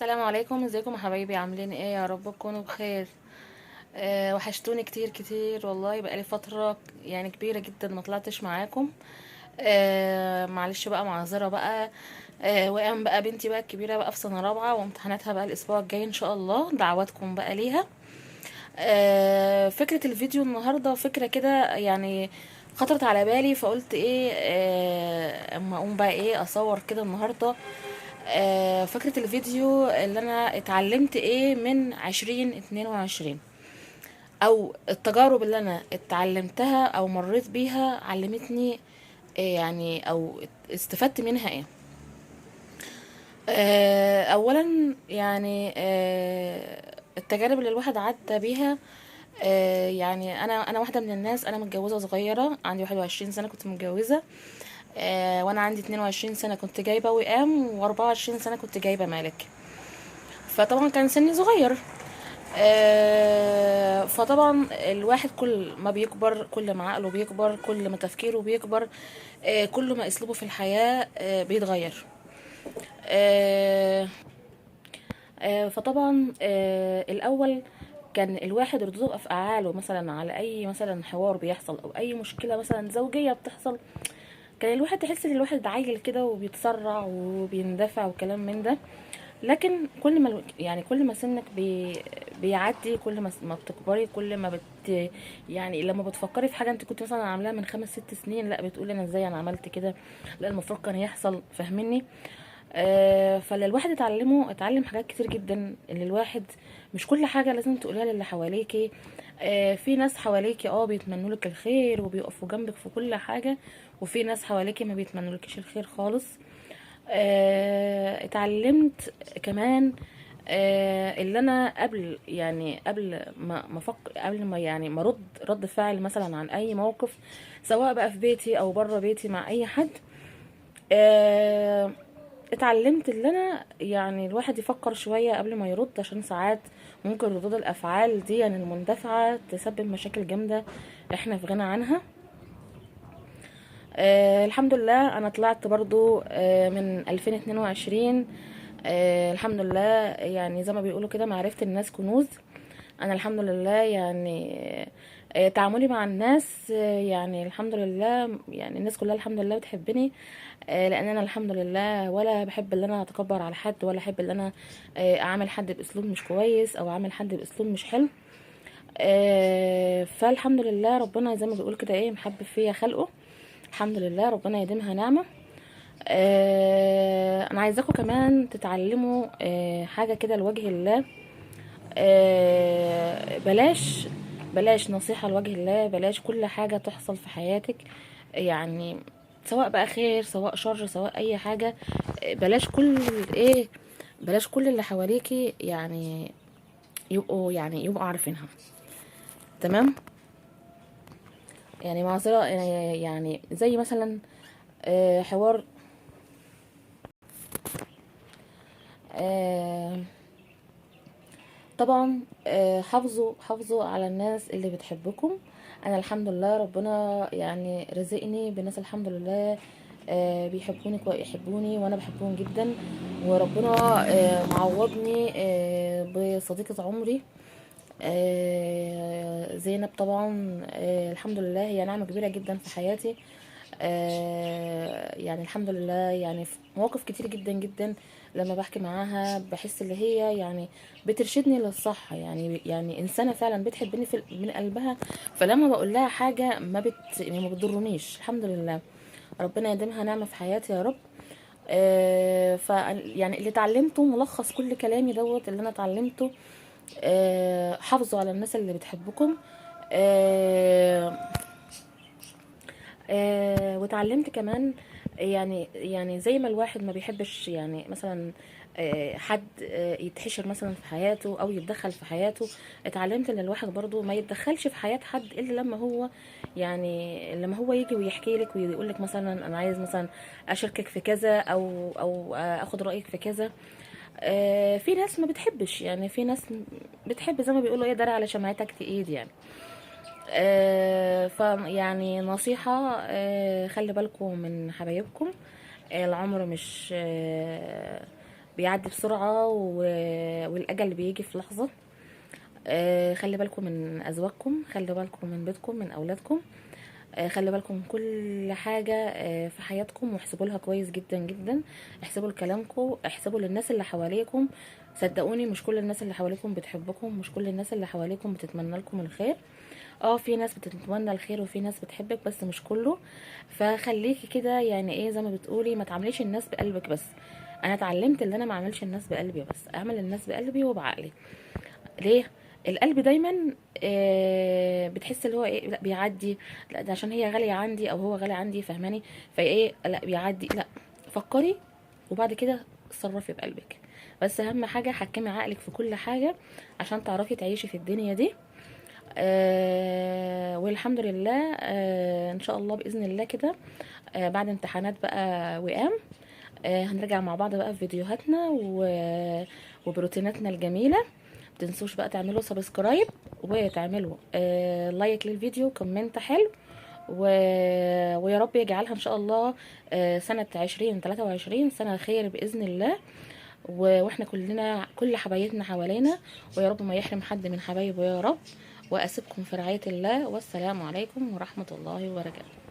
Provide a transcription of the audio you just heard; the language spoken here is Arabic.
السلام عليكم، ازيكم يا حبايبي؟ عاملين ايه؟ يا رب تكونوا بخير. وحشتوني كتير كتير والله، بقالي فترة يعني كبيرة جدا ما طلعتش معاكم. معلش بقى، معذرة بقى. وقام بقى بنتي بقى الكبيرة بقى في سنة رابعة، وامتحاناتها بقى الاسبوع الجاي ان شاء الله، دعواتكم بقى ليها. فكرة الفيديو النهاردة فكرة كده يعني خطرت على بالي، فقلت ايه اما اقوم بقى ايه اصور كده النهاردة. فكرة الفيديو اللي انا اتعلمت ايه من 2022، او التجارب اللي انا اتعلمتها او مريت بيها علمتني إيه يعني، او استفدت منها ايه. اولا يعني التجارب اللي الواحد عدى بيها. يعني انا واحده من الناس، انا متجوزه صغيره، عندي 21 سنه كنت متجوزه. وانا عندي 22 سنه كنت جايبه وئام، و24 سنه كنت جايبه مالك. فطبعا كان سني صغير. فطبعا الواحد كل ما بيكبر، كل ما عقله بيكبر، كل ما تفكيره بيكبر، كل ما اسلوبه في الحياه بيتغير. آه، فطبعا الاول كان الواحد ردود افعاله مثلا على اي مثلا حوار بيحصل، او اي مشكله مثلا زوجيه بتحصل، كان الواحد تحس ان الواحد عايل كده وبيتسرع وبيندفع وكلام من ده. لكن كل ما يعني كل ما سنك بيعدي، كل ما بتكبري، كل ما يعني لما بتفكري في حاجه انت كنت مثلا عاملاها من 5 6 سنين، لا بتقولي انا ازاي انا عملت كده، لا المفروض كان يحصل، فاهمني؟ فاللي الواحد اتعلم حاجات كتير جدا. اللي الواحد مش كل حاجه لازم تقوليها للي حواليكي. في ناس حواليكي بيتمنوا لك الخير وبيقفوا جنبك في كل حاجه، وفي ناس حواليكي ما بيتمنولكيش الخير خالص. اتعلمت كمان اللي انا قبل ما يعني ما رد فعل مثلا عن اي موقف، سواء بقى في بيتي او بره بيتي مع اي حد. آه، اتعلمت اللي انا يعني الواحد يفكر شوية قبل ما يرد، عشان ساعات ممكن ردود الافعال دي يعني المندفعة تسبب مشاكل جامدة احنا في غنى عنها. الحمد لله انا طلعت برضو من 2022. الحمد لله، يعني زي ما بيقولوا كده معرفة الناس كنوز. انا الحمد لله يعني تعاملي مع الناس يعني الحمد لله، يعني الناس كلها الحمد لله بتحبني. لان انا الحمد لله ولا بحب ان انا اتكبر على حد، ولا احب ان انا اعامل حد باسلوب مش كويس، او اعامل حد باسلوب مش حلو. فالحمد لله ربنا زي ما بيقول كده ايه محبب فيا خلقه. الحمد لله ربنا يديمها نعمة. انا عايزاكم كمان تتعلموا حاجة كده لوجه الله. بلاش نصيحة لوجه الله، بلاش كل حاجة تحصل في حياتك يعني، سواء بقى خير سواء شر سواء اي حاجة. بلاش كل ايه بلاش كل اللي حواليكي يعني يبقوا عارفينها. تمام. يعني معذرة، يعني زي مثلا حوار. آه، طبعا حافظوا على الناس اللي بتحبكم. انا الحمد لله ربنا يعني رزقني بناس الحمد لله بيحبوني يحبوني، وانا بحبهم جدا. وربنا معوضني بصديقة عمري زينب. طبعا الحمد لله هي نعمة كبيرة جدا في حياتي. يعني الحمد لله، يعني في مواقف كتير جدا جدا لما بحكي معاها بحس اللي هي يعني بترشدني للصح، يعني انسانه فعلا بتحبني من قلبها. فلما بقول لها حاجه يعني ما بتضرنيش، الحمد لله. ربنا يديمها نعمه في حياتي يا رب. ف يعني اللي اتعلمته ملخص كل كلامي دوت اللي انا اتعلمته. حافظوا على الناس اللي بتحبكم. آه واتعلمت كمان يعني زي ما الواحد ما بيحبش يعني مثلا حد يتحشر مثلا في حياته او يتدخل في حياته. اتعلمت ان الواحد برضو ما يتدخلش في حياة حد الا لما هو يجي ويحكي لك ويقول لك مثلا انا عايز مثلا اشاركك في كذا، او اخد رايك في كذا. في ناس ما بتحبش، يعني في ناس بتحب زي ما بيقولوا ايه، دار على شمعتك تقيد يعني. فيعني نصيحة، خلي بالكم من حبايبكم. العمر بيعدي بسرعة والاجل بيجي في لحظة. خلي بالكم من ازواجكم، خلي بالكم من بيتكم، من اولادكم، خلي بالكم من كل حاجة في حياتكم، واحسبوا لها كويس جدا جدا. احسبوا لكلامكم، احسبوا للناس اللي حواليكم. صدقوني مش كل الناس اللي حواليكم بتحبكم، مش كل الناس اللي حواليكم بتتمنى لكم الخير. اه في ناس بتتمنى الخير وفي ناس بتحبك، بس مش كله. فخليكي كده يعني ايه زي ما بتقولي، ما تعمليش الناس بقلبك بس. انا اتعلمت ان انا ما اعملش الناس بقلبي بس، اعمل الناس بقلبي وبعقلي. ليه؟ القلب دايما بتحس اللي هو ايه، لا بيعدي، لا ده عشان هي غالية عندي او هو غالي عندي، فاهماني؟ فايه لا بيعدي، لا فكري وبعد كده اتصرفي بقلبك. بس اهم حاجة حكمي عقلك في كل حاجة عشان تعرفي تعيشي في الدنيا دي. والحمد لله ان شاء الله باذن الله كده. بعد امتحانات بقى وئام، هنرجع مع بعض بقى في فيديوهاتنا وبروتيناتنا الجميله. متنسوش بقى تعملوا سبسكرايب وتعملوا لايك للفيديو، كومنت حلو، و... ويا رب يجعلها ان شاء الله سنة 2023 سنة خير بإذن الله. واحنا كلنا كل حبايبنا حوالينا، ويا رب ما يحرم حد من حبايبه يا رب. واسيبكم في رعاية الله، والسلام عليكم ورحمة الله وبركاته.